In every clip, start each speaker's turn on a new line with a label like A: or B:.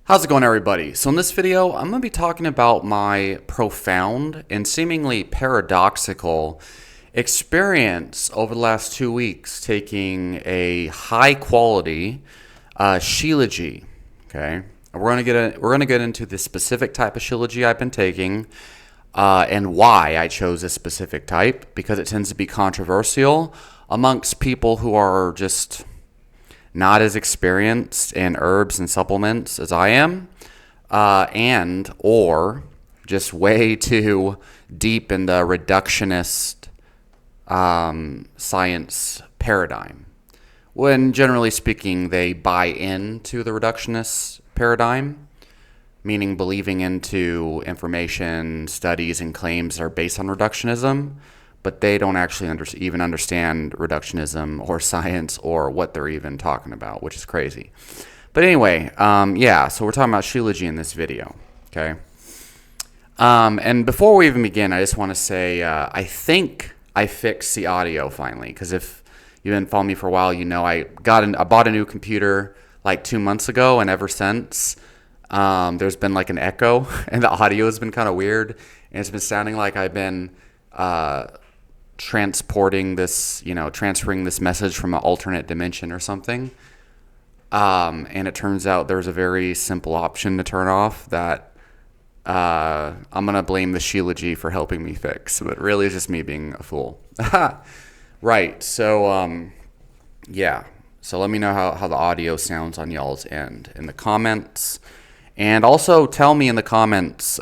A: How's it going, everybody? So in this video, I'm going to be talking about my profound and seemingly paradoxical experience over the last 2 weeks taking a high quality Shilajit. Okay, we're gonna get into the specific type of Shilajit I've been taking and why I chose this specific type, because it tends to be controversial amongst people who are just not as experienced in herbs and supplements as I am, and or just way too deep in the reductionist science paradigm. When generally speaking, they buy into the reductionist paradigm, meaning believing into information, studies, and claims that are based on reductionism, but they don't actually even understand reductionism or science or what they're even talking about, which is crazy. But anyway, so we're talking about Shilajit in this video, okay? And before we even begin, I just want to say I think I fixed the audio finally, because if you've been following me for a while, you know I bought a new computer like 2 months ago, and ever since there's been like an echo, and the audio has been kind of weird, and it's been sounding like I've been transferring this message from an alternate dimension or something. And it turns out there's a very simple option to turn off that I'm going to blame the Shilajit for helping me fix. But really, it's just me being a fool. Right. So, So let me know how the audio sounds on y'all's end in the comments. And also tell me in the comments,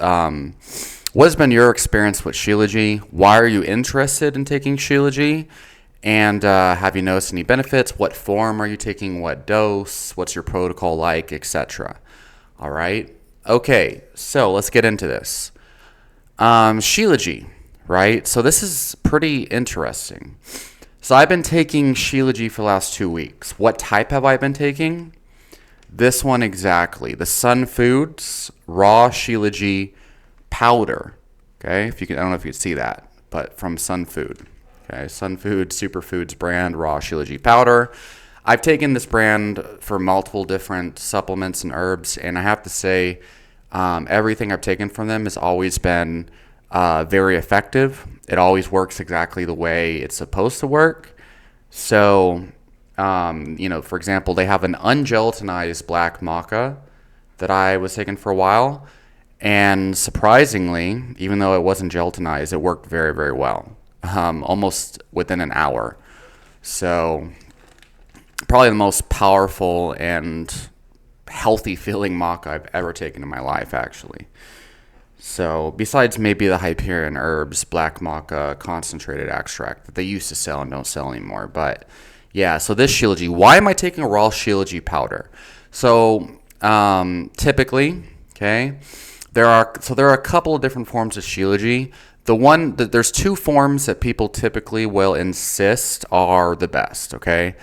A: what has been your experience with Shilajit? Why are you interested in taking Shilajit? And have you noticed any benefits? What form are you taking? What dose? What's your protocol like, etc.? All right. Okay, so let's get into this. Shilajit, right? So this is pretty interesting. So I've been taking Shilajit for the last 2 weeks. What type have I been taking? This one exactly. The Sun Foods Raw Shilajit powder. Okay, I don't know if you can see that, but from Sun Food. Okay, Sun Food Superfoods brand Raw Shilajit powder. I've taken this brand for multiple different supplements and herbs, and I have to say, everything I've taken from them has always been very effective. It always works exactly the way it's supposed to work. So, for example, they have an ungelatinized black maca that I was taking for a while. And surprisingly, even though it wasn't gelatinized, it worked very, very well, almost within an hour. So probably the most powerful and healthy feeling maca I've ever taken in my life, actually. So besides maybe the Hyperion Herbs Black Maca concentrated extract that they used to sell and don't sell anymore. But yeah, so this Shilajit, why am I taking a raw Shilajit powder? So typically, okay, there are a couple of different forms of Shilajit. There's two forms that people typically will insist are the best, okay?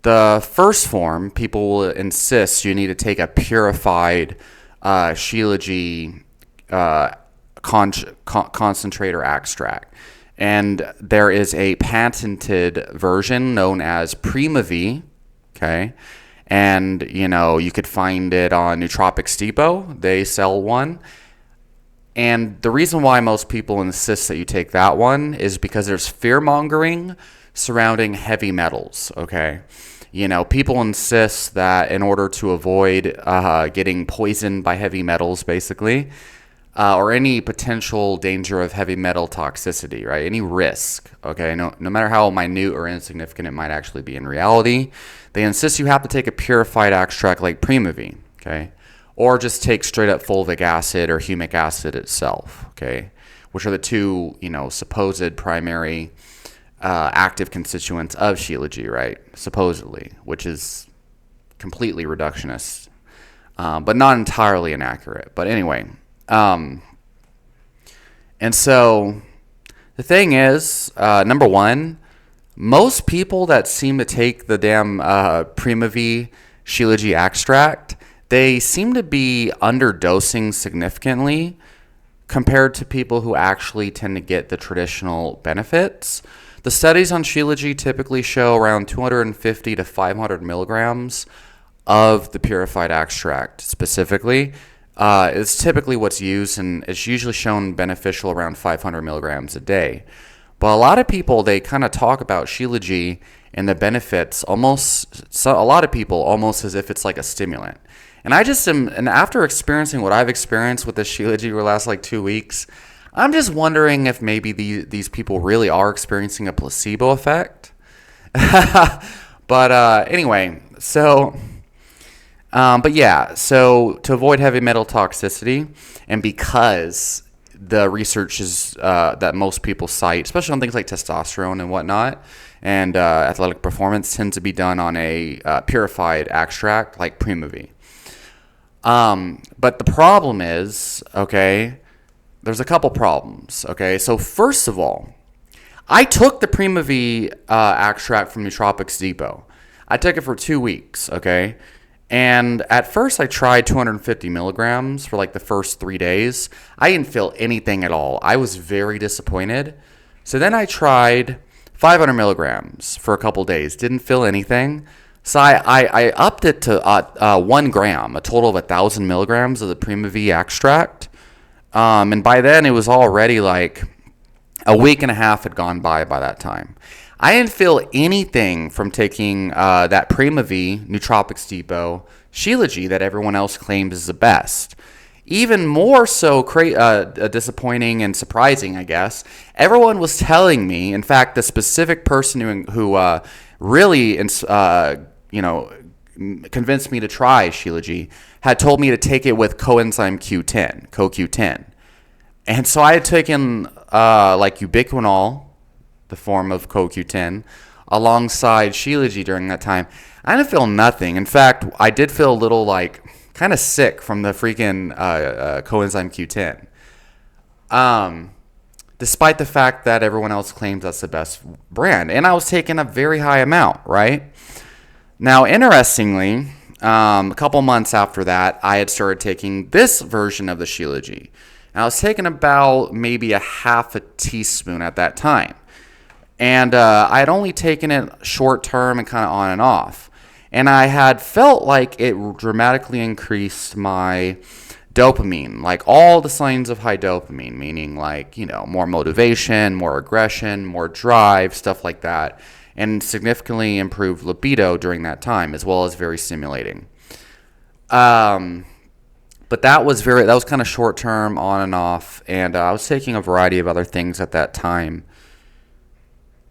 A: The first form, people will insist you need to take a purified Shilajit concentrator extract. And there is a patented version known as Prima-V, okay? And, you could find it on Nootropics Depot. They sell one. And the reason why most people insist that you take that one is because there's fear-mongering surrounding heavy metals, okay? People insist that in order to avoid getting poisoned by heavy metals, basically, or any potential danger of heavy metal toxicity, right? Any risk, okay? No matter how minute or insignificant it might actually be in reality, they insist you have to take a purified extract like Prima-V, okay? Or just take straight up fulvic acid or humic acid itself, okay? Which are the two, supposed primary active constituents of Shilajit, right? Supposedly, which is completely reductionist, but not entirely inaccurate. But anyway, and so the thing is, number one, most people that seem to take the damn Prima-V Shilajit extract, they seem to be underdosing significantly compared to people who actually tend to get the traditional benefits. The studies on Shilajit typically show around 250 to 500 milligrams of the purified extract specifically is typically what's used, and it's usually shown beneficial around 500 milligrams a day. But a lot of people, they kind of talk about Shilajit and the benefits a lot of people almost as if it's like a stimulant. And after experiencing what I've experienced with the Shilajit for the last like 2 weeks, I'm just wondering if maybe these people really are experiencing a placebo effect. But anyway, but yeah, so to avoid heavy metal toxicity, and because the research is that most people cite, especially on things like testosterone and whatnot, and athletic performance, tends to be done on a purified extract like Prima-V. But the problem is, okay, there's a couple problems, okay? So first of all, I took the Prima-V extract from Nootropics Depot. I took it for 2 weeks, okay? And at first I tried 250 milligrams for like the first 3 days. I didn't feel anything at all. I was very disappointed. So then I tried 500 milligrams for a couple days. Didn't feel anything. So I upped it to 1 gram, a total of 1,000 milligrams of the Prima-V extract. And by then it was already like a week and a half had gone by that time. I didn't feel anything from taking that Prima-V, Nootropics Depot, Shilajit that everyone else claims is the best. Even more so disappointing and surprising, I guess, everyone was telling me, in fact, the specific person who really convinced me to try Shilajit had told me to take it with coenzyme Q10, CoQ10. And so I had taken like ubiquinol, the form of CoQ10, alongside Shilajit during that time. I didn't feel nothing. In fact, I did feel a little like kind of sick from the freaking coenzyme Q10. Despite the fact that everyone else claims that's the best brand. And I was taking a very high amount, right? Now, interestingly, a couple months after that, I had started taking this version of the Shilajit. And I was taking about maybe a half a teaspoon at that time. And I had only taken it short term and kind of on and off. And I had felt like it dramatically increased my dopamine, like all the signs of high dopamine, meaning like, more motivation, more aggression, more drive, stuff like that, and significantly improved libido during that time, as well as very stimulating. But that was kind of short term, on and off, and I was taking a variety of other things at that time.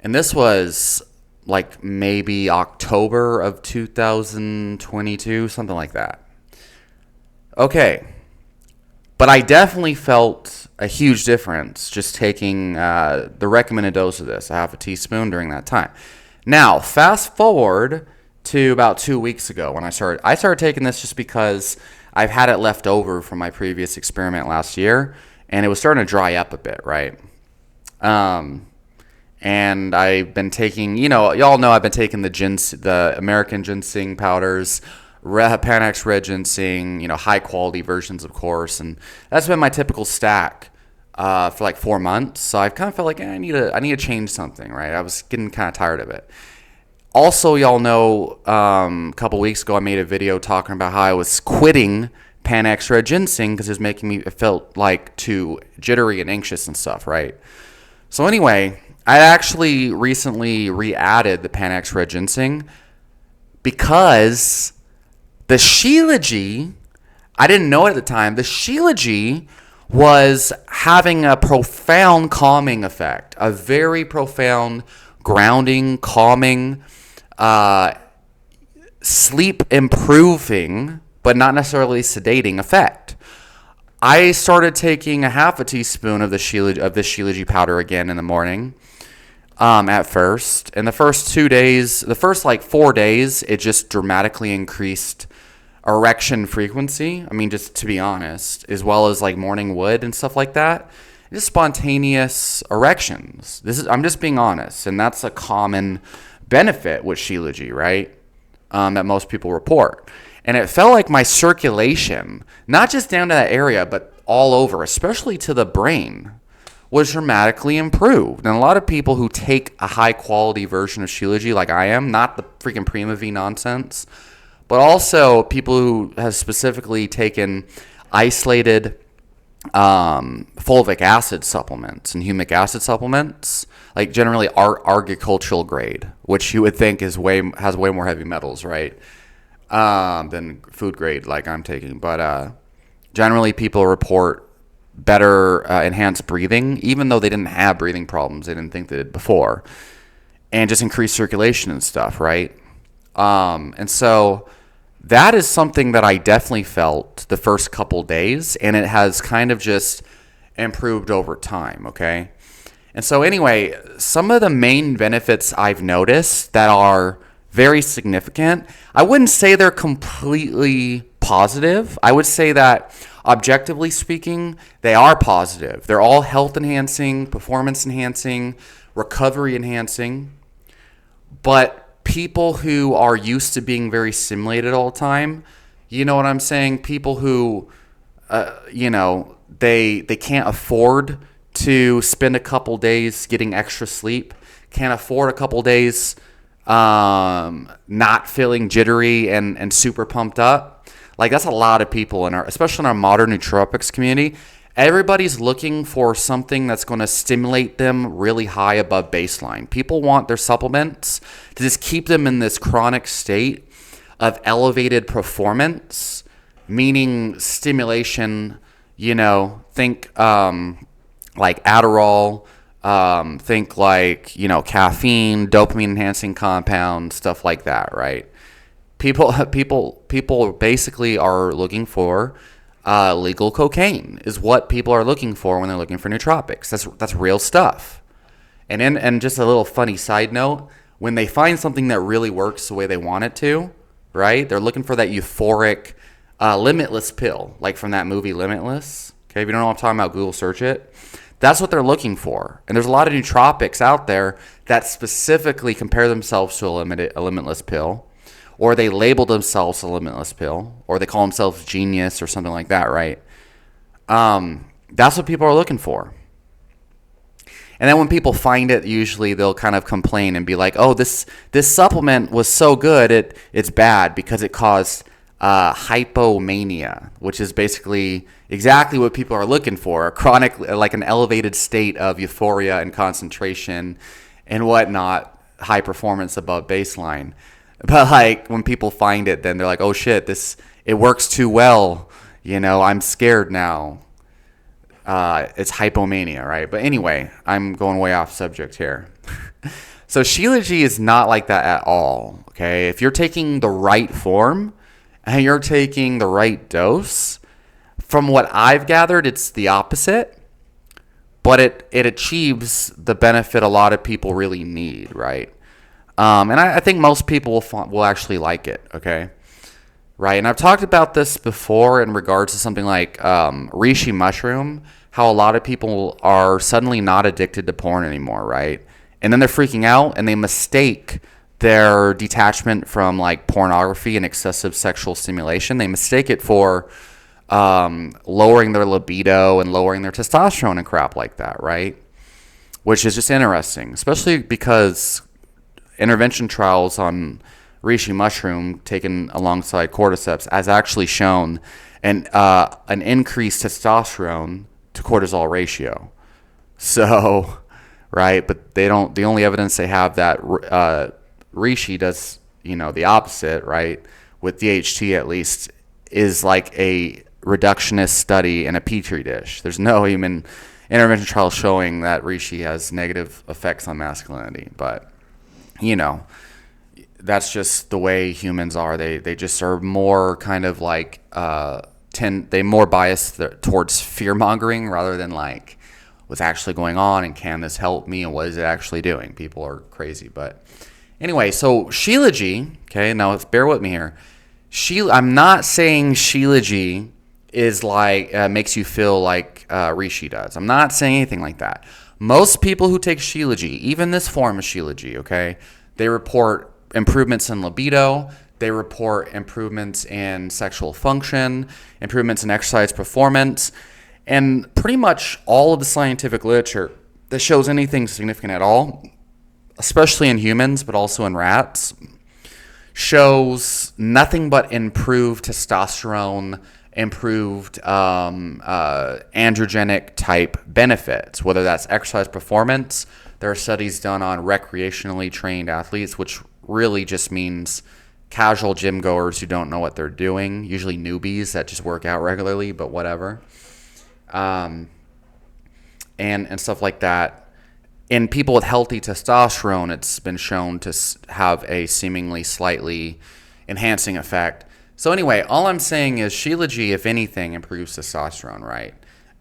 A: And this was like maybe October of 2022, something like that. Okay. But I definitely felt a huge difference just taking the recommended dose of this, a half a teaspoon during that time. Now, fast forward to about 2 weeks ago when I started taking this just because I've had it left over from my previous experiment last year, and it was starting to dry up a bit, right? And I've been taking, y'all know I've been taking the American ginseng powders, Panax red ginseng, high quality versions, of course, and that's been my typical stack for like 4 months. So I've kind of felt like I need to change something, right? I was getting kind of tired of it. Also, y'all know a couple weeks ago I made a video talking about how I was quitting Panax red ginseng because it was making me, it felt like too jittery and anxious and stuff, right? So anyway, I actually recently re-added the Panax red ginseng because the Shilajit, I didn't know it at the time, the Shilajit was having a profound calming effect, a very profound grounding, calming, sleep improving, but not necessarily sedating effect. I started taking a half a teaspoon of the Shilajit powder again in the morning. At first, in the first 2 days, the first like 4 days, it just dramatically increased erection frequency. I mean, just to be honest, as well as like morning wood and stuff like that. Just spontaneous erections. I'm just being honest, and that's a common benefit with Shilajit, right? That most people report. And it felt like my circulation, not just down to that area, but all over, especially to the brain, was dramatically improved. And a lot of people who take a high quality version of Shilajit like I am, not the freaking Prima-V nonsense, but also people who have specifically taken isolated fulvic acid supplements and humic acid supplements, like generally agricultural grade, which you would think has way more heavy metals, right, than food grade like I'm taking. But generally people report better enhanced breathing, even though they didn't have breathing problems. They didn't think they did before, and just increased circulation and stuff, right? And so that is something that I definitely felt the first couple days, and it has kind of just improved over time, okay? And so anyway, some of the main benefits I've noticed that are very significant, I wouldn't say they're completely positive. I would say that objectively speaking, they are positive. They're all health enhancing, performance enhancing, recovery enhancing. But people who are used to being very stimulated all the time, you know what I'm saying? People who, they can't afford to spend a couple days getting extra sleep, can't afford a couple days not feeling jittery and super pumped up. Like, that's a lot of people especially in our modern nootropics community. Everybody's looking for something that's going to stimulate them really high above baseline. People want their supplements to just keep them in this chronic state of elevated performance, meaning stimulation, think like Adderall, think like, caffeine, dopamine enhancing compounds, stuff like that, right? People basically are looking for legal cocaine is what people are looking for when they're looking for nootropics. That's real stuff. And just a little funny side note, when they find something that really works the way they want it to, right? They're looking for that euphoric, limitless pill, like from that movie Limitless. Okay, if you don't know what I'm talking about, Google search it. That's what they're looking for. And there's a lot of nootropics out there that specifically compare themselves to a limitless pill. Or they label themselves a limitless pill, or they call themselves genius or something like that, right? That's what people are looking for. And then when people find it, usually they'll kind of complain and be like, "Oh, this supplement was so good, it's bad because it caused hypomania," which is basically exactly what people are looking for, a chronic, like an elevated state of euphoria and concentration and whatnot, high performance above baseline. But like when people find it, then they're like, "Oh shit, it works too well. I'm scared now." It's hypomania, right? But anyway, I'm going way off subject here. So Shilajit is not like that at all. Okay, if you're taking the right form and you're taking the right dose, from what I've gathered, it's the opposite. But it achieves the benefit a lot of people really need, right? And I think most people will actually like it, okay? Right, and I've talked about this before in regards to something like reishi mushroom, how a lot of people are suddenly not addicted to porn anymore, right? And then they're freaking out and they mistake their detachment from like pornography and excessive sexual stimulation. They mistake it for lowering their libido and lowering their testosterone and crap like that, right? Which is just interesting, especially because intervention trials on reishi mushroom taken alongside cordyceps has actually shown an increased testosterone to cortisol ratio. So, right, but they don't. The only evidence they have that reishi does, the opposite, right? With DHT at least, is like a reductionist study in a petri dish. There's no human intervention trial showing that reishi has negative effects on masculinity, but that's just the way humans are. They just are more kind of like they more biased towards fear mongering rather than like what's actually going on and can this help me and what is it actually doing. People are crazy, but anyway. So Shilajit, okay, now bear with me here. I'm not saying Shilajit is like makes you feel like reishi does. I'm not saying anything like that. Most people who take Shilajit, even this form of Shilajit, okay, they report improvements in libido, they report improvements in sexual function, improvements in exercise performance, and pretty much all of the scientific literature that shows anything significant at all, especially in humans, but also in rats, shows nothing but improved testosterone, improved androgenic type benefits, whether that's exercise performance. There are studies done on recreationally trained athletes, which really just means casual gym goers who don't know what they're doing, usually newbies that just work out regularly, but whatever. And stuff like that. In people with healthy testosterone, it's been shown to have a seemingly slightly enhancing effect. So anyway, all I'm saying is Shilajit, if anything, improves testosterone, right?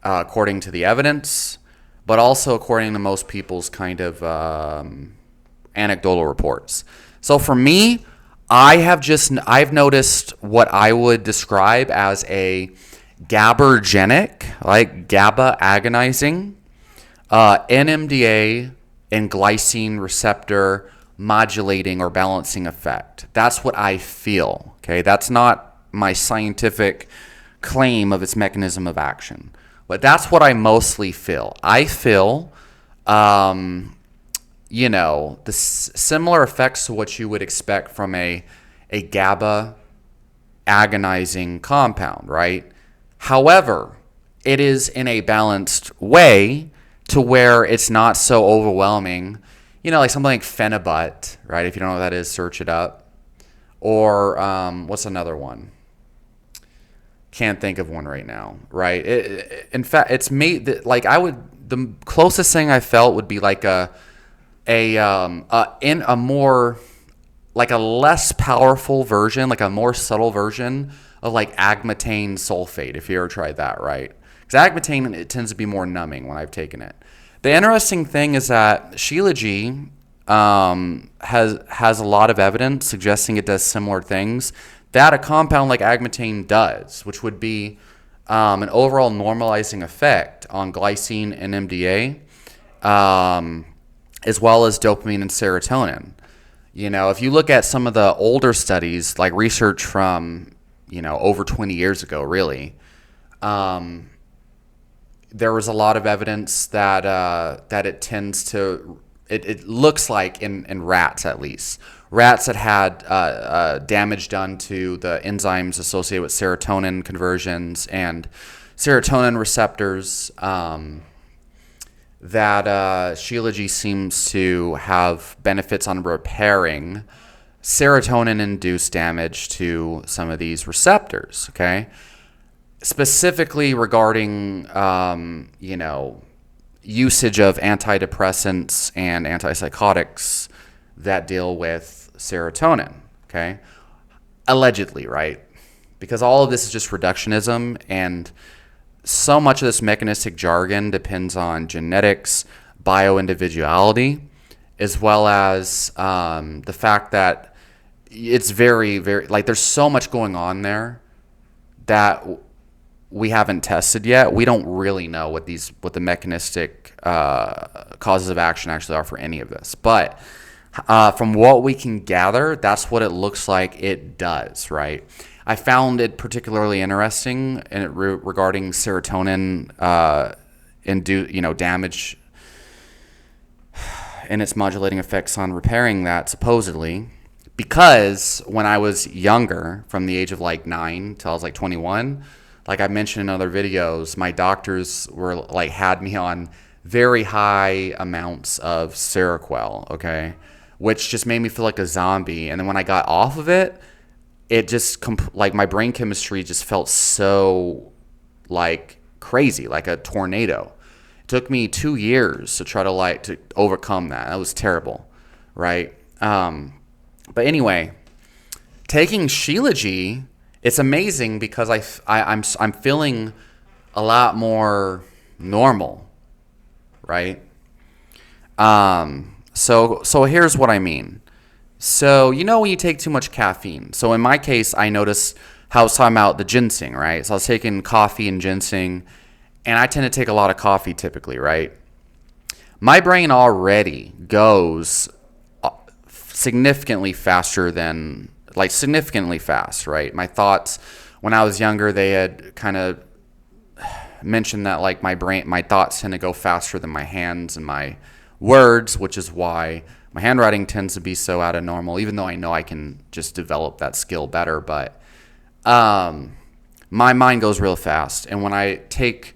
A: According to the evidence, but also according to most people's kind of anecdotal reports. So for me, I've noticed what I would describe as a GABAergenic, like GABA agonizing, NMDA and glycine receptor modulating or balancing effect. That's what I feel. Okay, that's not my scientific claim of its mechanism of action, but that's what I mostly feel. I feel, the similar effects to what you would expect from a GABA agonizing compound, right? However, it is in a balanced way to where it's not so overwhelming. Like something like Phenibut, right? If you don't know what that is, search it up. Or what's another one? Can't think of one right now, right? In fact, it's made the closest thing I felt would be like a less powerful version, like a more subtle version of like agmatane sulfate, if you ever tried that, right? Because agmatane, it tends to be more numbing when I've taken it. The interesting thing is that Shilajit has a lot of evidence suggesting it does similar things that a compound like agmatane does, which would be an overall normalizing effect on glycine and MDA, as well as dopamine and serotonin. If you look at some of the older studies, like research from, over 20 years ago, really, there was a lot of evidence that it tends to, it looks like in rats at least, rats that had damage done to the enzymes associated with serotonin conversions and serotonin receptors, that Shilajit seems to have benefits on repairing serotonin-induced damage to some of these receptors, okay? Specifically regarding, usage of antidepressants and antipsychotics that deal with serotonin, okay? Allegedly, right? Because all of this is just reductionism, and so much of this mechanistic jargon depends on genetics, bioindividuality, as well as the fact that it's very, very, there's so much going on there that we haven't tested yet. We don't really know what the mechanistic causes of action actually are for any of this. But from what we can gather, that's what it looks like it does, right? I found it particularly interesting regarding serotonin damage and its modulating effects on repairing that, supposedly, because when I was younger, from the age of 9 till I was 21, like I mentioned in other videos, my doctors were had me on very high amounts of Seroquel, okay, which just made me feel like a zombie. And then when I got off of it, it just my brain chemistry just felt so crazy, like a tornado. It took me 2 years to try to overcome that. That was terrible, right? But anyway, taking Shilajit, it's amazing because I'm feeling a lot more normal, right? So here's what I mean. So when you take too much caffeine. So in my case, I noticed how I was talking about the ginseng, right? So I was taking coffee and ginseng, and I tend to take a lot of coffee typically, right? My brain already goes significantly faster than, significantly fast, right? My thoughts, when I was younger, they had kind of mentioned that my thoughts tend to go faster than my hands and my words, which is why My handwriting tends to be so out of normal, even though I know I can just develop that skill better. But my mind goes real fast. And when I take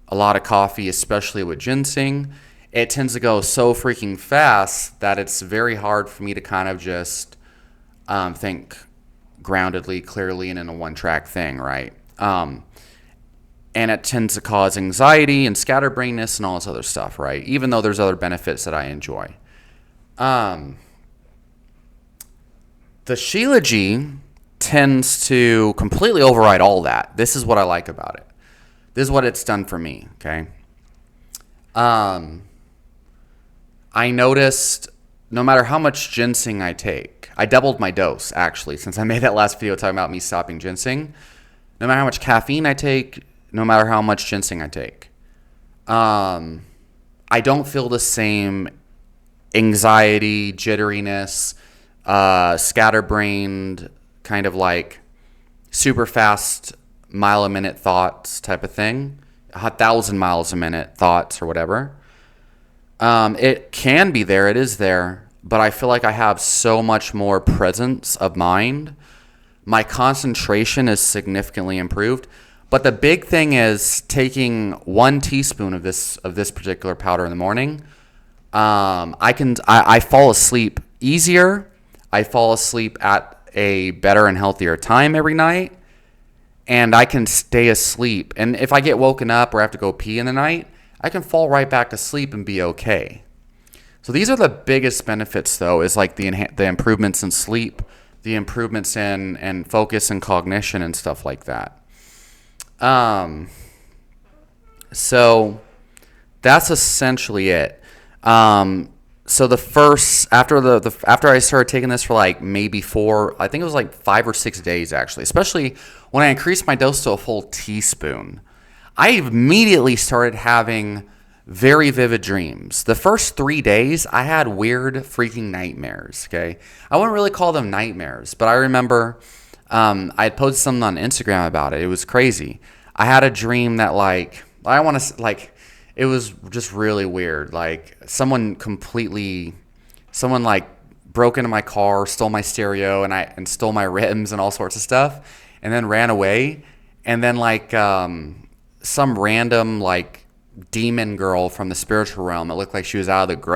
A: a lot of coffee, especially with ginseng, it tends to go so freaking fast that it's very hard for me to kind of just think groundedly, clearly, and in a one-track thing, right? And it tends to cause anxiety and scatterbrainness and all this other stuff, right? Even though there's other benefits that I enjoy. The Shilajit tends to completely override all that. This is what I like about it. This is what it's done for me, okay? I noticed no matter how much ginseng I take, I doubled my dose, actually, since I made that last video talking about me stopping ginseng. No matter how much caffeine I take, no matter how much ginseng I take, I don't feel the same anxiety, jitteriness, scatterbrained, kind of like super fast mile a minute thoughts type of thing, 1,000 miles a minute thoughts or whatever. It can be there, it is there, but I feel like I have so much more presence of mind. My concentration is significantly improved. But the big thing is taking 1 teaspoon of this particular powder in the morning. I fall asleep easier. I fall asleep at a better and healthier time every night, and I can stay asleep. And if I get woken up or have to go pee in the night, I can fall right back to sleep and be okay. So these are the biggest benefits, though, is like the improvements in sleep, the improvements in focus and cognition and stuff like that. So that's essentially it. So the first, after I started taking this for like maybe 5 or 6 days actually, especially when I increased my dose to a full teaspoon, I immediately started having very vivid dreams. The first 3 days, I had weird freaking nightmares, okay? I wouldn't really call them nightmares, but I remember I had posted something on Instagram about it. It was crazy. I had a dream that it was just really weird. Like someone broke into my car, stole my stereo, and stole my rims and all sorts of stuff, and then ran away. And then some random demon girl from the spiritual realm that looked like she was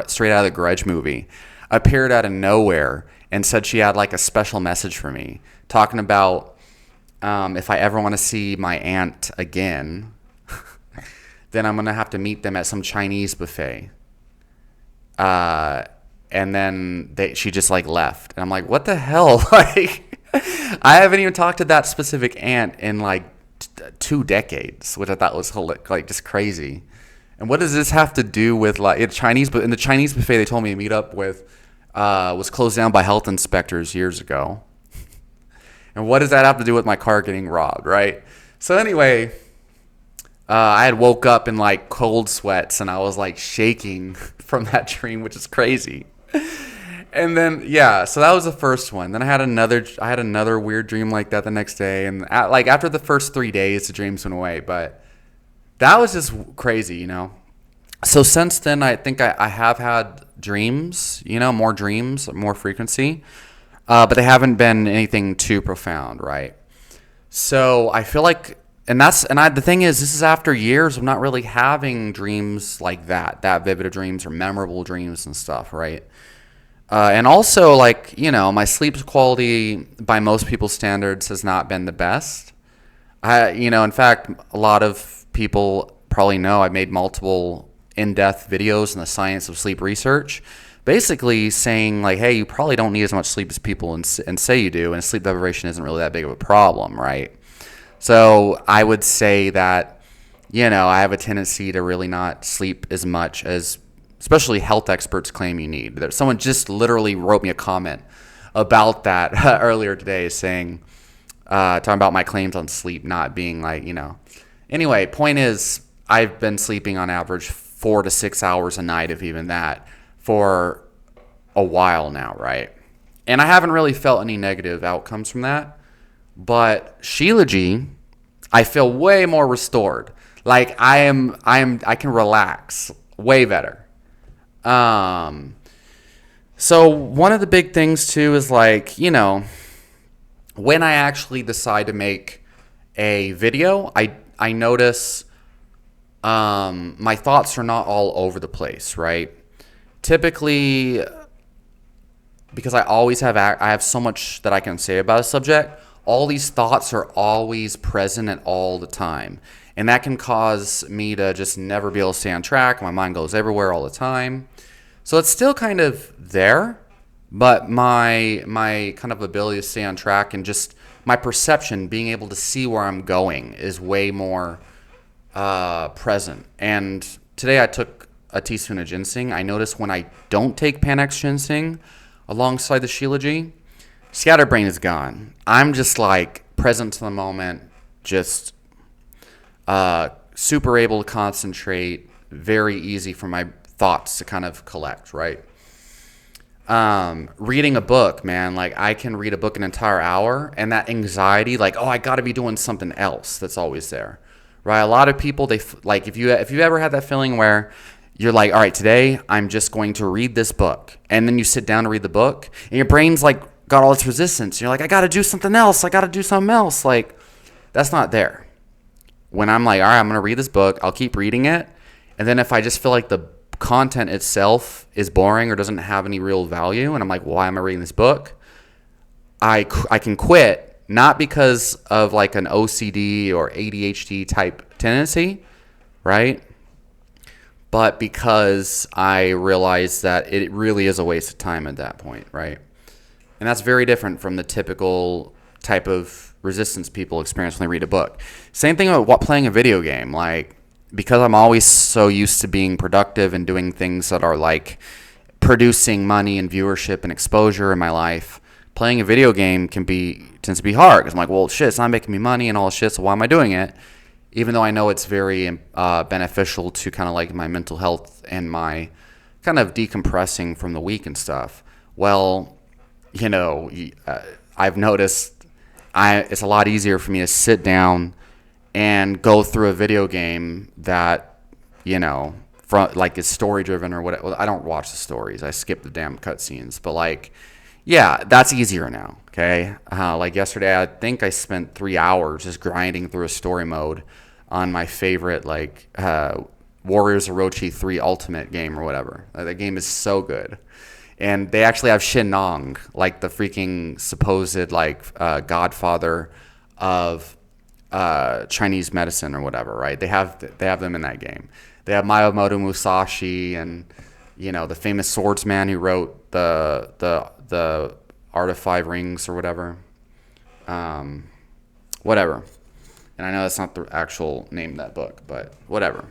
A: straight out of the Grudge movie appeared out of nowhere and said she had a special message for me, talking about if I ever want to see my aunt again, then I'm going to have to meet them at some Chinese buffet. And then she just left. And I'm like, what the hell? I haven't even talked to that specific aunt in 2 decades, which I thought was just crazy. And what does this have to do with Chinese? But in the Chinese buffet they told me to meet up with was closed down by health inspectors years ago. And what does that have to do with my car getting robbed, right? So anyway, I had woke up in cold sweats and I was shaking from that dream, which is crazy. And then so that was the first one. Then I had another weird dream like that the next day, and after the first 3 days, the dreams went away. But that was just crazy, you know. So since then, I think I have had dreams, more dreams, more frequency, but they haven't been anything too profound, right? So I feel like, the thing is, this is after years of not really having dreams like that vivid dreams or memorable dreams and stuff, right? And also, my sleep quality by most people's standards has not been the best. In fact, a lot of people probably know I've made multiple in-depth videos in the science of sleep research, basically saying hey, you probably don't need as much sleep as people and say you do, and sleep deprivation isn't really that big of a problem, right? So I would say that, I have a tendency to really not sleep as much as especially health experts claim you need. Someone just literally wrote me a comment about that earlier today, saying, talking about my claims on sleep not being Anyway, point is, I've been sleeping on average 4 to 6 hours a night, if even that, for a while now, right? And I haven't really felt any negative outcomes from that. But Shilajit, I feel way more restored. I can relax way better. So one of the big things too is like, when I actually decide to make a video, I notice my thoughts are not all over the place, right? Typically, because I have so much that I can say about a subject, all these thoughts are always present at all the time. And that can cause me to just never be able to stay on track. My mind goes everywhere all the time. So it's still kind of there, but my kind of ability to stay on track and just my perception, being able to see where I'm going, is way more present. And today I took a teaspoon of ginseng. I notice when I don't take Panax ginseng alongside the Shilajit, scatterbrain is gone. I'm just like present to the moment, just super able to concentrate, very easy for my thoughts to kind of collect, right? Reading a book, man, like I can read a book an entire hour, and that anxiety, like, oh, I got to be doing something else, that's always there, right? A lot of people, like if you ever had that feeling where you're like, all right, today I'm just going to read this book, and then you sit down to read the book, and your brain's like got all its resistance. You're like, I got to do something else. Like, that's not there. When I'm like, all right, I'm going to read this book, I'll keep reading it, and then if I just feel like the content itself is boring or doesn't have any real value, and I'm like, why am I reading this book? I can quit, not because of like an OCD or ADHD type tendency, right? But because I realize that it really is a waste of time at that point, right? And that's very different from the typical type of resistance people experience when they read a book. Same thing about playing a video game. Like, because I'm always so used to being productive and doing things that are like producing money and viewership and exposure in my life, playing a video game tends to be hard, because I'm like, well, shit, it's not making me money and all this shit, so why am I doing it? Even though I know it's very beneficial to kind of like my mental health and my kind of decompressing from the week and stuff. Well, I've noticed it's a lot easier for me to sit down and go through a video game that, from like is story driven or whatever. Well, I don't watch the stories. I skip the damn cutscenes. But like, yeah, that's easier now. Okay, like yesterday, I think I spent 3 hours just grinding through a story mode on my favorite like Warriors Orochi 3 Ultimate game or whatever. That game is so good. And they actually have Shin-Nong, like the freaking supposed like godfather of Chinese medicine or whatever, right? They have them in that game. They have Miyamoto Musashi and the famous swordsman who wrote the Art of Five Rings or whatever. Whatever. And I know that's not the actual name of that book, but whatever.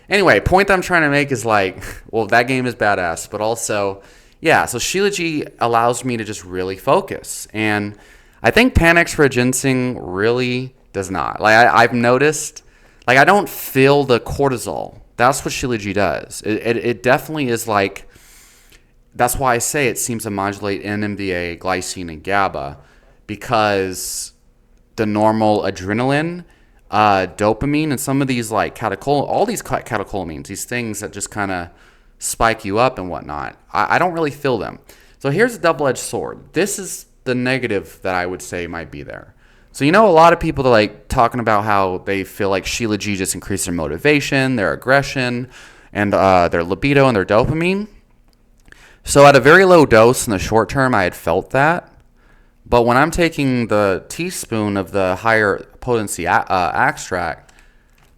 A: Anyway, point that I'm trying to make is like, well, that game is badass, but also, yeah, so Shilajit allows me to just really focus. And I think Panax for ginseng really does not. Like, I've noticed, like, I don't feel the cortisol. That's what Shilajit does. It definitely is like, that's why I say it seems to modulate NMDA, glycine, and GABA, because the normal adrenaline, dopamine, and some of these like all these catecholamines, these things that just kind of spike you up and whatnot, I don't really feel them. So here's a double-edged sword. This is the negative that I would say might be there. So a lot of people are like talking about how they feel like Shilajit just increases their motivation, their aggression, and their libido and their dopamine. So at a very low dose in the short term, I had felt that. But when I'm taking the teaspoon of the higher potency extract,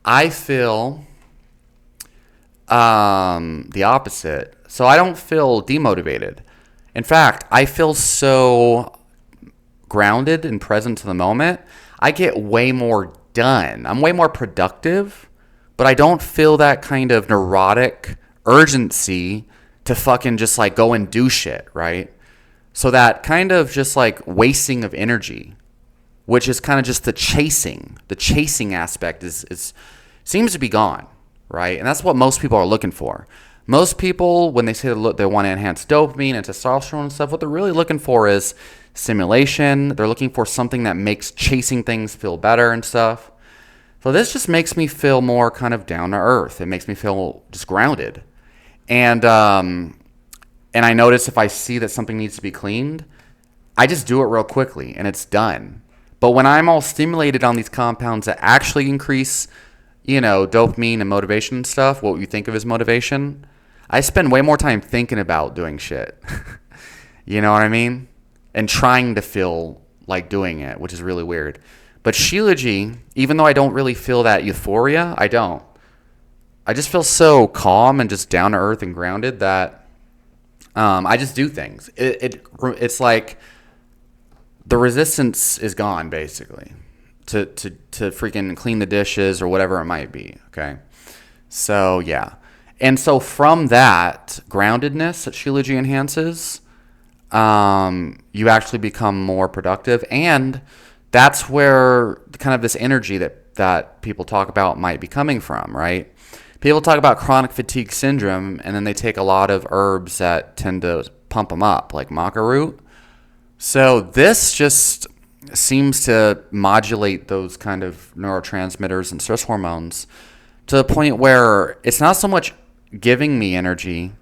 A: I feel the opposite. So I don't feel demotivated. In fact, I feel so grounded and present to the moment. I get way more done. I'm way more productive, but I don't feel that kind of neurotic urgency to fucking just like go and do shit, right? So that kind of just like wasting of energy, which is kind of just the chasing aspect is seems to be gone, right? And that's what most people are looking for. Most people, when they say they want to enhance dopamine and testosterone and stuff, what they're really looking for is stimulation. They're looking for something that makes chasing things feel better and stuff. So this just makes me feel more kind of down to earth. It makes me feel just grounded. And and I notice if I see that something needs to be cleaned, I just do it real quickly and it's done. But when I'm all stimulated on these compounds that actually increase, dopamine and motivation and stuff, what you think of as motivation, I spend way more time thinking about doing shit. You know what I mean? And trying to feel like doing it, which is really weird. But Shilajit, even though I don't really feel that euphoria, I don't. I just feel so calm and just down to earth and grounded that I just do things. It's like the resistance is gone, basically, to freaking clean the dishes or whatever it might be, okay? So, yeah. And so from that groundedness that Shilajit enhances, you actually become more productive. And that's where kind of this energy that people talk about might be coming from, right? People talk about chronic fatigue syndrome, and then they take a lot of herbs that tend to pump them up, like maca root. So this just seems to modulate those kind of neurotransmitters and stress hormones to the point where it's not so much giving me energy,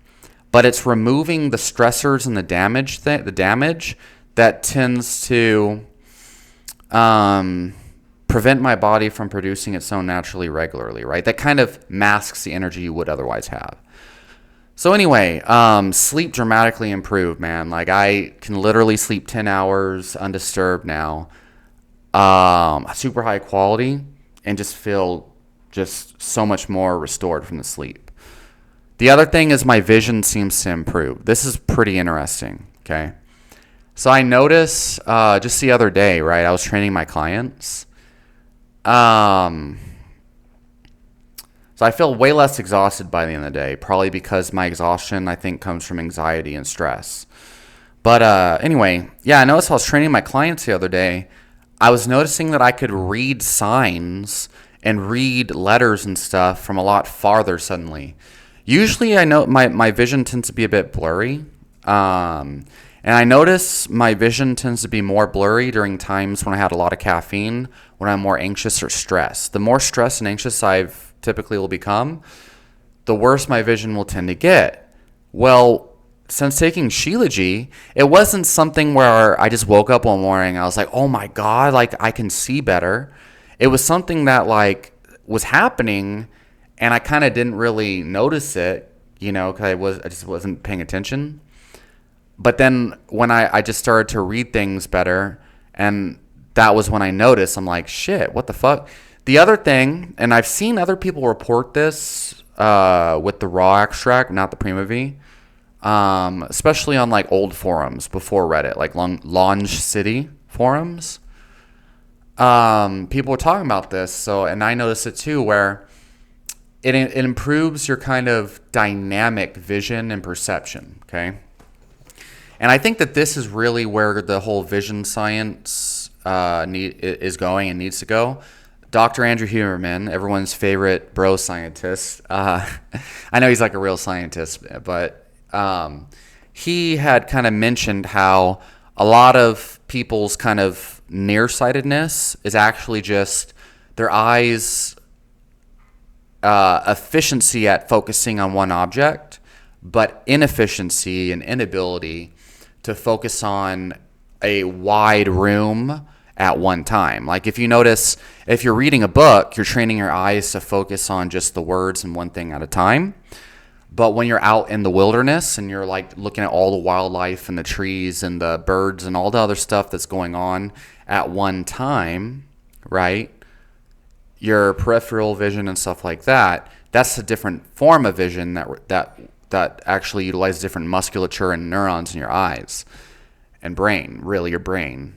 A: but it's removing the stressors and the damage that tends to prevent my body from producing its own naturally regularly, right? That kind of masks the energy you would otherwise have. So anyway, sleep dramatically improved, man. Like I can literally sleep 10 hours undisturbed now, super high quality, and just feel just so much more restored from the sleep. The other thing is my vision seems to improve. This is pretty interesting, okay? So I noticed just the other day, right? I was training my clients. So I feel way less exhausted by the end of the day, probably because my exhaustion, I think, comes from anxiety and stress. But anyway, yeah, I noticed I was training my clients the other day. I was noticing that I could read signs and read letters and stuff from a lot farther suddenly. Usually I know my vision tends to be a bit blurry. And I notice my vision tends to be more blurry during times when I had a lot of caffeine, when I'm more anxious or stressed. The more stressed and anxious I've typically will become, the worse my vision will tend to get. Well, since taking Shilajit, it wasn't something where I just woke up one morning and I was like, oh my God, like I can see better. It was something that like was happening and I kind of didn't really notice it, because I just wasn't paying attention. But then when I just started to read things better, and that was when I noticed, I'm like, shit, what the fuck? The other thing, and I've seen other people report this with the raw extract, not the Prima V, especially on like old forums before Reddit, like Launch City forums. People were talking about this, and I noticed it too, where it improves your kind of dynamic vision and perception, okay? And I think that this is really where the whole vision science is going and needs to go. Dr. Andrew Huberman, everyone's favorite bro scientist. I know he's like a real scientist, but he had kind of mentioned how a lot of people's kind of nearsightedness is actually just their eyes' efficiency at focusing on one object, but inefficiency and inability to focus on a wide room at one time. Like if you notice, if you're reading a book, you're training your eyes to focus on just the words and one thing at a time. But when you're out in the wilderness and you're like looking at all the wildlife and the trees and the birds and all the other stuff that's going on at one time, right? Your peripheral vision and stuff like that, that's a different form of vision that actually utilizes different musculature and neurons in your eyes and brain, really your brain.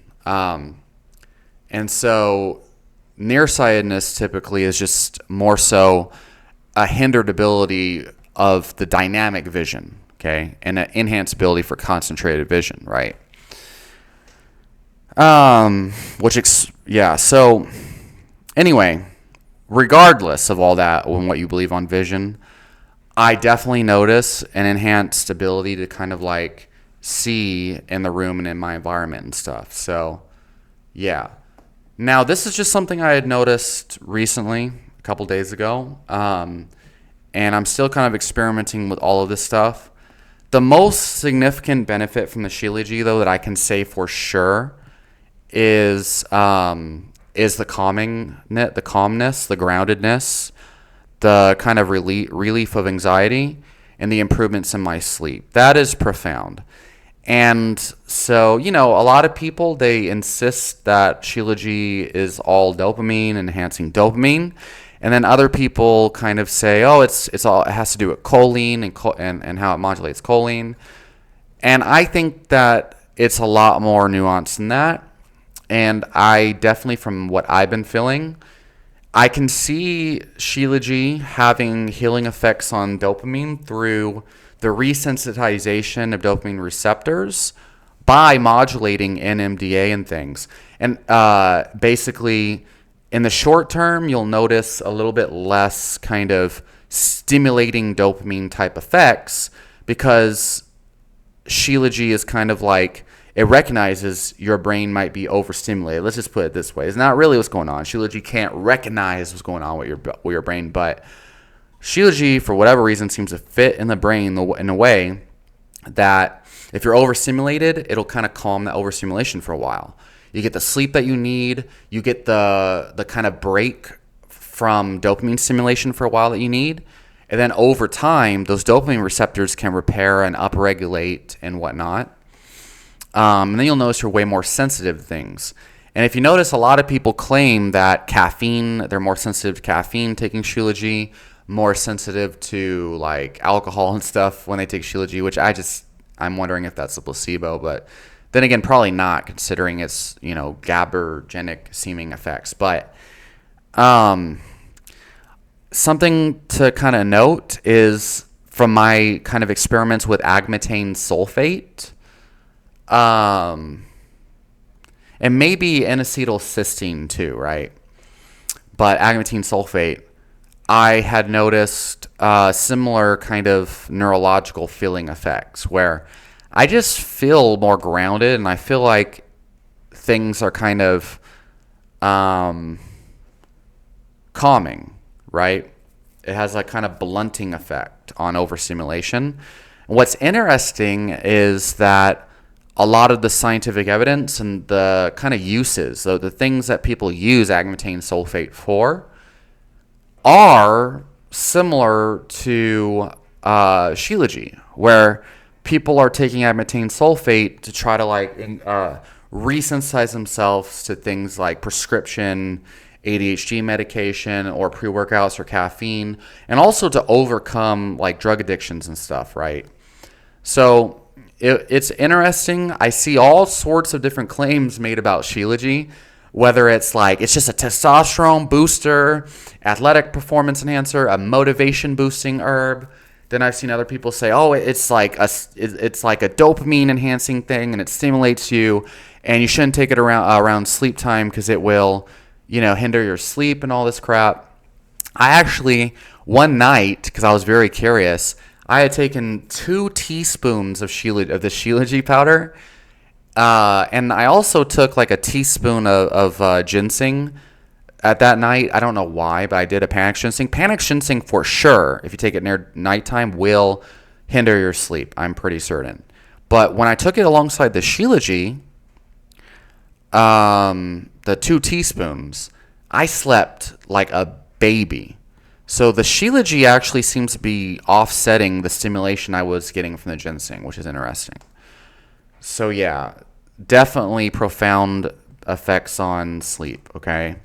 A: And so nearsightedness typically is just more so a hindered ability of the dynamic vision, okay, and an enhanced ability for concentrated vision, right? So anyway, regardless of all that and what you believe on vision, I definitely notice an enhanced ability to kind of like see in the room and in my environment and stuff. So yeah. Now, this is just something I had noticed recently, a couple days ago, and I'm still kind of experimenting with all of this stuff. The most significant benefit from the Shilajit, though, that I can say for sure is the the calmness, the groundedness, the kind of relief of anxiety, and the improvements in my sleep. That is profound. And so, a lot of people, they insist that Shilajit is all dopamine, enhancing dopamine. And then other people kind of say, oh, it has to do with choline and how it modulates choline. And I think that it's a lot more nuanced than that. And I definitely, from what I've been feeling, I can see Shilajit having healing effects on dopamine through the resensitization of dopamine receptors by modulating NMDA and things. And basically, in the short term, you'll notice a little bit less kind of stimulating dopamine type effects because Shilajit is kind of like, it recognizes your brain might be overstimulated. Let's just put it this way. It's not really what's going on. Shilajit can't recognize what's going on with your brain, but Shilajit, for whatever reason, seems to fit in the brain in a way that if you're overstimulated, it'll kind of calm that overstimulation for a while. You get the sleep that you need. You get the kind of break from dopamine stimulation for a while that you need. And then over time, those dopamine receptors can repair and upregulate and whatnot. And then you'll notice you're way more sensitive to things. And if you notice, a lot of people claim that caffeine, they're more sensitive to caffeine taking Shilajit, more sensitive to like alcohol and stuff when they take Shilajit, which I'm wondering if that's a placebo, but then again, probably not, considering its, GABAergic seeming effects. But something to kind of note is from my kind of experiments with agmatine sulfate, and maybe N-acetylcysteine too, right? But agmatine sulfate, I had noticed similar kind of neurological feeling effects where I just feel more grounded and I feel like things are kind of calming, right? It has a kind of blunting effect on overstimulation. What's interesting is that a lot of the scientific evidence and the kind of uses, so the things that people use agmatine sulfate for, are similar to Shilajit, where people are taking agmatine sulfate to try to resensitize themselves to things like prescription ADHD medication or pre-workouts or caffeine, and also to overcome like drug addictions and stuff, right? So it's interesting. I see all sorts of different claims made about Shilajit, whether it's like it's just a testosterone booster, athletic performance enhancer, a motivation boosting herb. Then I've seen other people say, oh, it's like a dopamine enhancing thing and it stimulates you, and you shouldn't take it around sleep time because it will, hinder your sleep and all this crap. I actually, one night, because I was very curious, I had taken 2 teaspoons of the Shilajit powder, and I also took like a teaspoon of ginseng at that night. I don't know why, but I did a panic ginseng. Panic ginseng, for sure, if you take it near nighttime, will hinder your sleep. I'm pretty certain. But when I took it alongside the Shilajit, the 2 teaspoons, I slept like a baby. So the Shilajit actually seems to be offsetting the stimulation I was getting from the ginseng, which is interesting. So yeah, definitely profound effects on sleep, okay?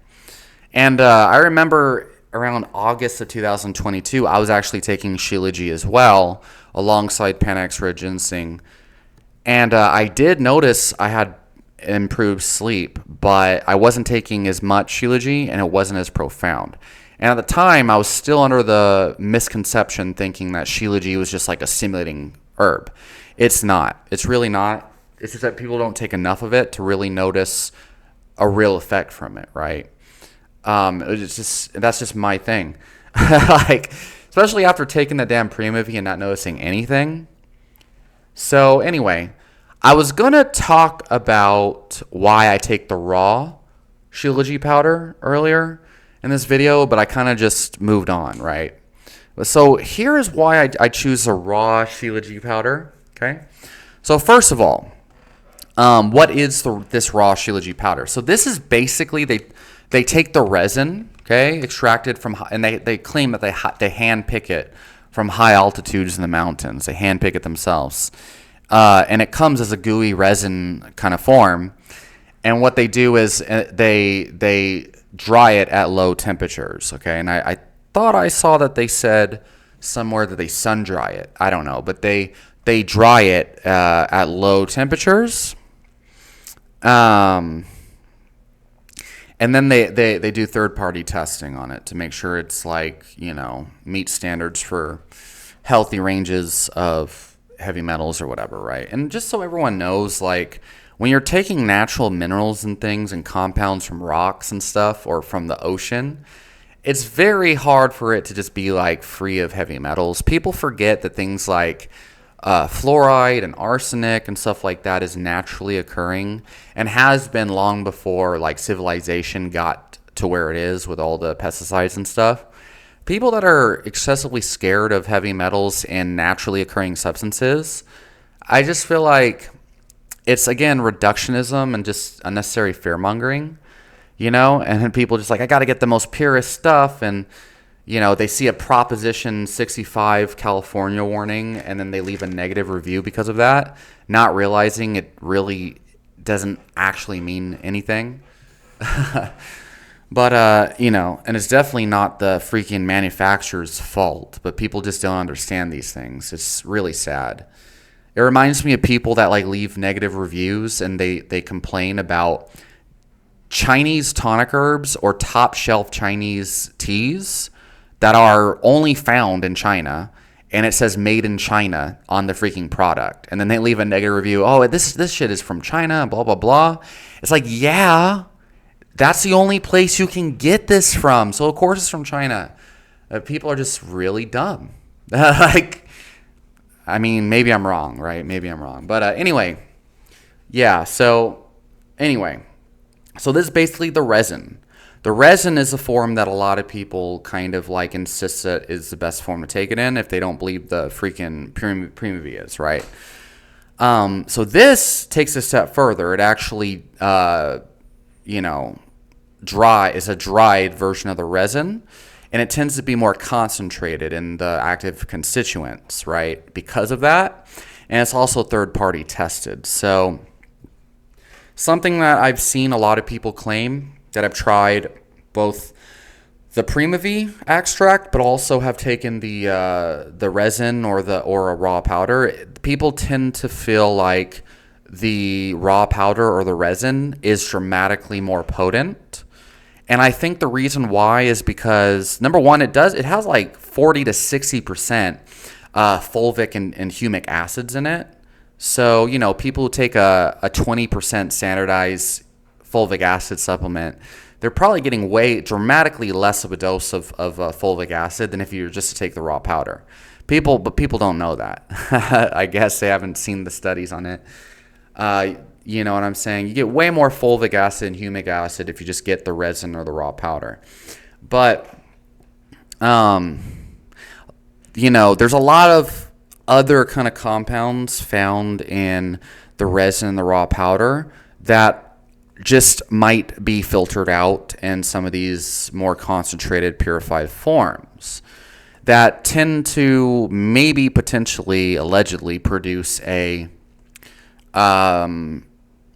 A: And I remember around August of 2022, I was actually taking Shilajit as well, alongside Panax Red Ginseng. And I did notice I had improved sleep, but I wasn't taking as much Shilajit, and it wasn't as profound. And at the time, I was still under the misconception thinking that Shilajit was just like a stimulating herb. It's not. It's really not. It's just that people don't take enough of it to really notice a real effect from it, right? That's just my thing. Especially after taking the damn Primovi and not noticing anything. So anyway, I was going to talk about why I take the raw Shilajit powder earlier in this video, but I kind of just moved on, right? So here is why I choose the raw Shilajit powder. Okay. So first of all, what is this raw Shilajit powder? So this is basically they take the resin, okay, extracted from, and they claim that they hand pick it from high altitudes in the mountains. They hand pick it themselves, and it comes as a gooey resin kind of form. And what they do is they dry it at low temperatures, okay. And I thought I saw that they said somewhere that they sun dry it. I don't know, but they dry it at low temperatures. And then they do third-party testing on it to make sure it's like, meets standards for healthy ranges of heavy metals or whatever, right? And just so everyone knows, like, when you're taking natural minerals and things and compounds from rocks and stuff or from the ocean, it's very hard for it to just be like free of heavy metals. People forget that things like fluoride and arsenic and stuff like that is naturally occurring and has been long before like civilization got to where it is with all the pesticides and stuff. People that are excessively scared of heavy metals and naturally occurring substances, I just feel like it's, again, reductionism and just unnecessary fear-mongering, and people just like, I got to get the most purest stuff, and they see a Proposition 65 California warning, and then they leave a negative review because of that, not realizing it really doesn't actually mean anything. But, and it's definitely not the freaking manufacturer's fault, but people just don't understand these things. It's really sad. It reminds me of people that like leave negative reviews and they complain about Chinese tonic herbs or top shelf Chinese teas that are only found in China, and it says made in China on the freaking product. And then they leave a negative review. Oh, this shit is from China, blah, blah, blah. It's like, yeah, that's the only place you can get this from. So of course it's from China. People are just really dumb. Like, I mean, maybe I'm wrong, right? Maybe I'm wrong. But anyway, yeah, so anyway. So this is basically the resin. The resin is a form that a lot of people kind of like insist that is the best form to take it in if they don't believe the freaking Primavia is, right? So this takes a step further. It actually, is a dried version of the resin. And it tends to be more concentrated in the active constituents, right? Because of that. And it's also third-party tested. So something that I've seen a lot of people claim that have tried both the Primavie extract, but also have taken the resin or a raw powder. People tend to feel like the raw powder or the resin is dramatically more potent. And I think the reason why is because, number one, it has like 40 to 60% fulvic and humic acids in it. So, people who take a 20% standardized fulvic acid supplement, they're probably getting dramatically less of a dose of fulvic acid than if you were just to take the raw powder. But people don't know that. I guess they haven't seen the studies on it. You know what I'm saying? You get way more fulvic acid and humic acid if you just get the resin or the raw powder. But, there's a lot of other kind of compounds found in the resin and the raw powder that just might be filtered out in some of these more concentrated, purified forms that tend to maybe potentially, allegedly produce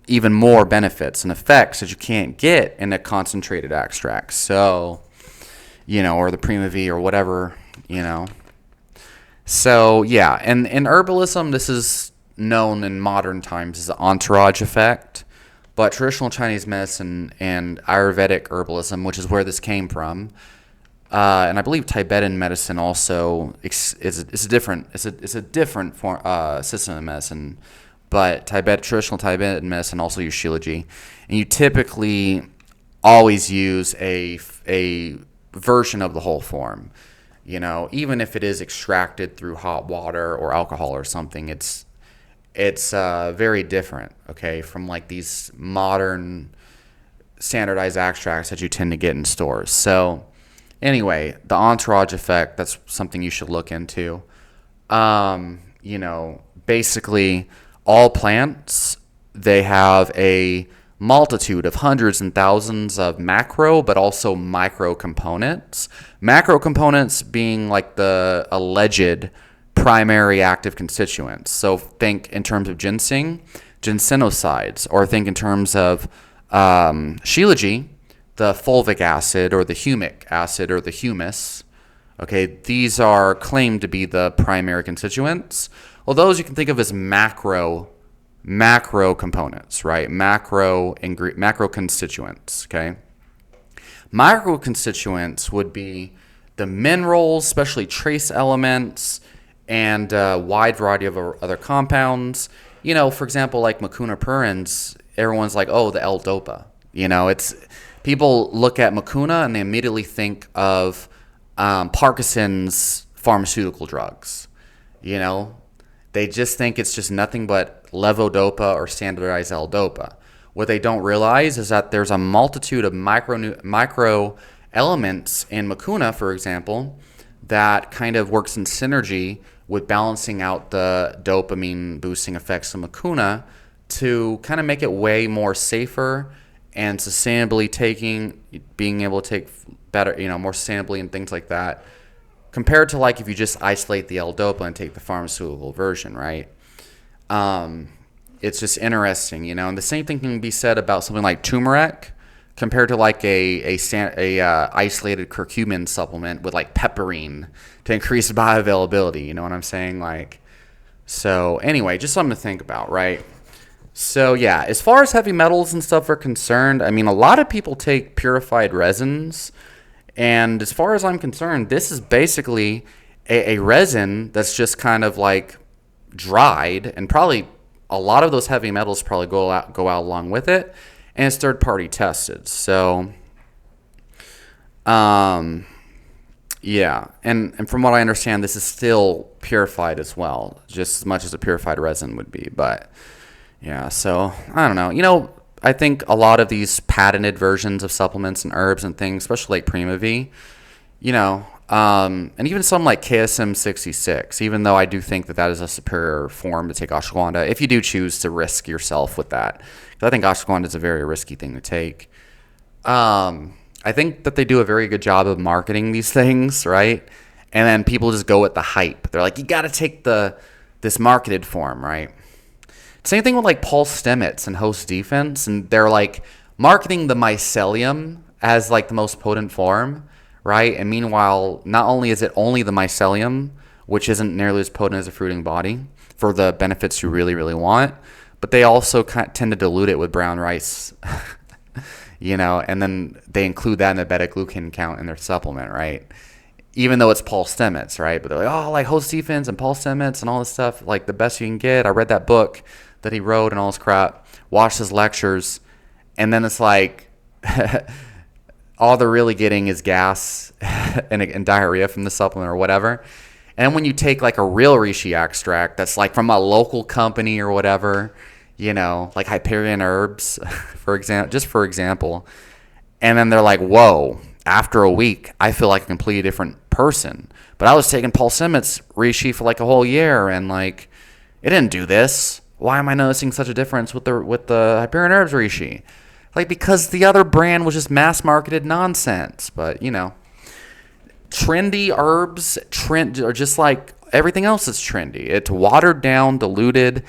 A: even more benefits and effects that you can't get in a concentrated extract. So, or the Primavie or whatever, So, yeah, and in herbalism, this is known in modern times as the entourage effect. But traditional Chinese medicine and Ayurvedic herbalism, which is where this came from, and I believe Tibetan medicine also is a different form, system of medicine. But traditional Tibetan medicine also use Shilajit, and you typically always use a version of the whole form. Even if it is extracted through hot water or alcohol or something, it's very different, okay, from like these modern standardized extracts that you tend to get in stores. So anyway, the entourage effect, that's something you should look into. basically all plants, they have a multitude of hundreds and thousands of macro but also micro components. Macro components being like the alleged primary active constituents. So think in terms of ginseng, ginsenosides, or think in terms of Shilajit, the fulvic acid or the humic acid or the humus. Okay, these are claimed to be the primary constituents. Well, those you can think of as macro components, right? Macro constituents, okay? Micro constituents would be the minerals, especially trace elements, and a wide variety of other compounds. You know, for example, like mucuna prurens, everyone's like, oh, the L-dopa. You know, it's people look at mucuna and they immediately think of Parkinson's pharmaceutical drugs. You know, they just think it's just nothing but levodopa or standardized L-dopa. What they don't realize is that there's a multitude of micro elements in mucuna, for example, that kind of works in synergy with balancing out the dopamine boosting effects of mucuna to kind of make it way more safer and sustainably being able to take better, you know, more sustainably and things like that, compared to like if you just isolate the L-dopa and take the pharmaceutical version, right? It's just interesting, you know. And the same thing can be said about something like turmeric compared to like a isolated curcumin supplement with like pepperine to increase bioavailability. You know what I'm saying? Like, so anyway, just something to think about, right? So yeah, as far as heavy metals and stuff are concerned, I mean, a lot of people take purified resins, and as far as I'm concerned, this is basically a resin that's just kind of like dried, and probably a lot of those heavy metals probably go out along with it, and it's third party tested. So yeah, and from what I understand, this is still purified as well, just as much as a purified resin would be. But yeah, so I don't know. You know, I think a lot of these patented versions of supplements and herbs and things, especially like Prima V, you know, and even some like KSM 66, even though I do think that is a superior form to take ashwagandha, if you do choose to risk yourself with that. Because I think ashwagandha is a very risky thing to take. I think that they do a very good job of marketing these things, right? And then people just go with the hype. They're like, you got to take this marketed form, right? Same thing with like pulse stimulants and host defense, and they're like marketing the mycelium as like the most potent form, right? And meanwhile, not only is it only the mycelium, which isn't nearly as potent as a fruiting body for the benefits you really, really want, but they also tend to dilute it with brown rice, you know, and then they include that in the beta-glucan count in their supplement, right? Even though it's pulse stimulants, right? But they're like, oh, like host defense and pulse stimulants and all this stuff, like the best you can get. I read that book that he wrote and all this crap, watched his lectures, and then it's like all they're really getting is gas and diarrhea from the supplement or whatever. And when you take like a real reishi extract that's like from a local company or whatever, you know, like Hyperion Herbs, for example, and then they're like, whoa, after a week, I feel like a completely different person. But I was taking Paul Simmon's reishi for like a whole year, and like, it didn't do this. Why am I noticing such a difference with the Hyperion Herbs reishi? Like, because the other brand was just mass marketed nonsense. But, you know, trendy herbs are just like everything else that's trendy. It's watered down, diluted.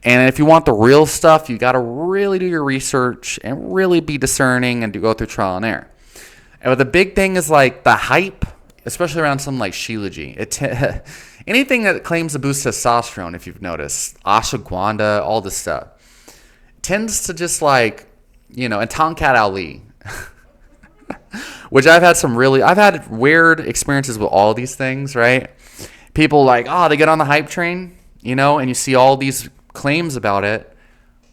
A: And if you want the real stuff, you got to really do your research and really be discerning and go through trial and error. And the big thing is like the hype, especially around something like Shilajit. Anything that claims to boost testosterone, if you've noticed, ashwagandha, all this stuff, tends to just like, you know, and Tonkat Ali, which I've had weird experiences with all these things, right? People like, oh, they get on the hype train, you know, and you see all these claims about it,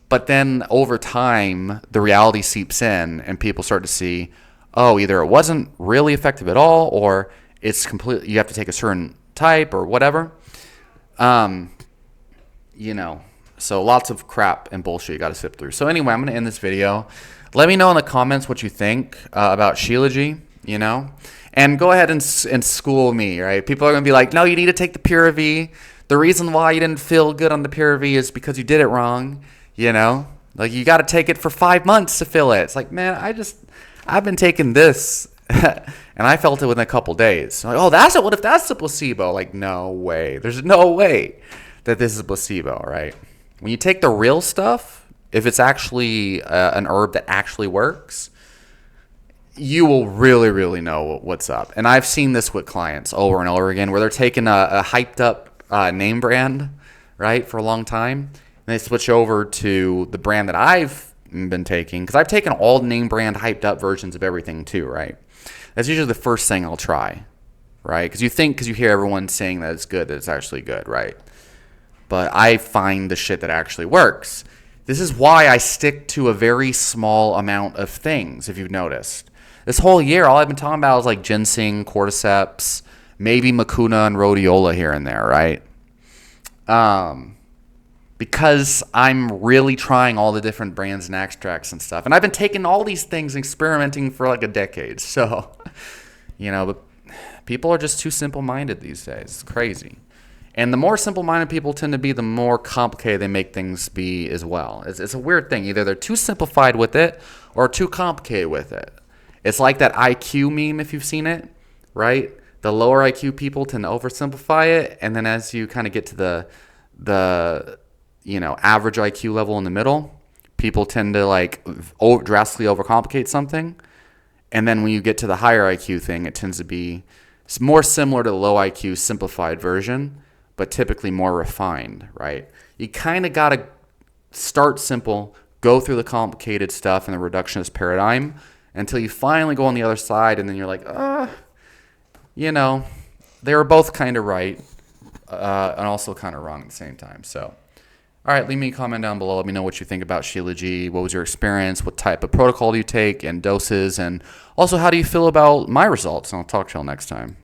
A: but then over time, the reality seeps in and people start to see, oh, either it wasn't really effective at all, or it's completely, you have to take a certain type or whatever. You know, so lots of crap and bullshit you got to sift through. So anyway, I'm going to end this video. Let me know in the comments what you think about Shilajit, you know, and go ahead and school me, right? People are going to be like, no, you need to take the Pura V. The reason why you didn't feel good on the PRV is because you did it wrong, you know? Like, you got to take it for 5 months to feel it. It's like, man, I've been taking this, and I felt it within a couple days. Like, oh, what if that's the placebo? Like, no way. There's no way that this is a placebo, right? When you take the real stuff, if it's actually an herb that actually works, you will really, really know what's up. And I've seen this with clients over and over again, where they're taking a hyped up name brand, right, for a long time, and they switch over to the brand that I've been taking, because I've taken all name brand hyped up versions of everything too, right? That's usually the first thing I'll try, right? Because you hear everyone saying that it's good, that it's actually good, right? But I find the shit that actually works. This is why I stick to a very small amount of things, if you've noticed. This whole year, all I've been talking about is like ginseng, cordyceps, maybe mucuna and rhodiola here and there, right? Because I'm really trying all the different brands and extracts and stuff. And I've been taking all these things and experimenting for like a decade. So, but people are just too simple-minded these days. It's crazy. And the more simple-minded people tend to be, the more complicated they make things be as well. It's a weird thing. Either they're too simplified with it or too complicated with it. It's like that IQ meme, if you've seen it, right? The lower IQ people tend to oversimplify it, and then as you kind of get to the average IQ level in the middle, people tend to like drastically overcomplicate something. And then when you get to the higher IQ thing, it tends to be more similar to the low IQ simplified version, but typically more refined, right? You kind of got to start simple, go through the complicated stuff in the reductionist paradigm until you finally go on the other side, and then you're like, they were both kind of right and also kind of wrong at the same time. So, all right, leave me a comment down below. Let me know what you think about Shilajit. What was your experience? What type of protocol do you take and doses? And also, how do you feel about my results? And I'll talk to y'all next time.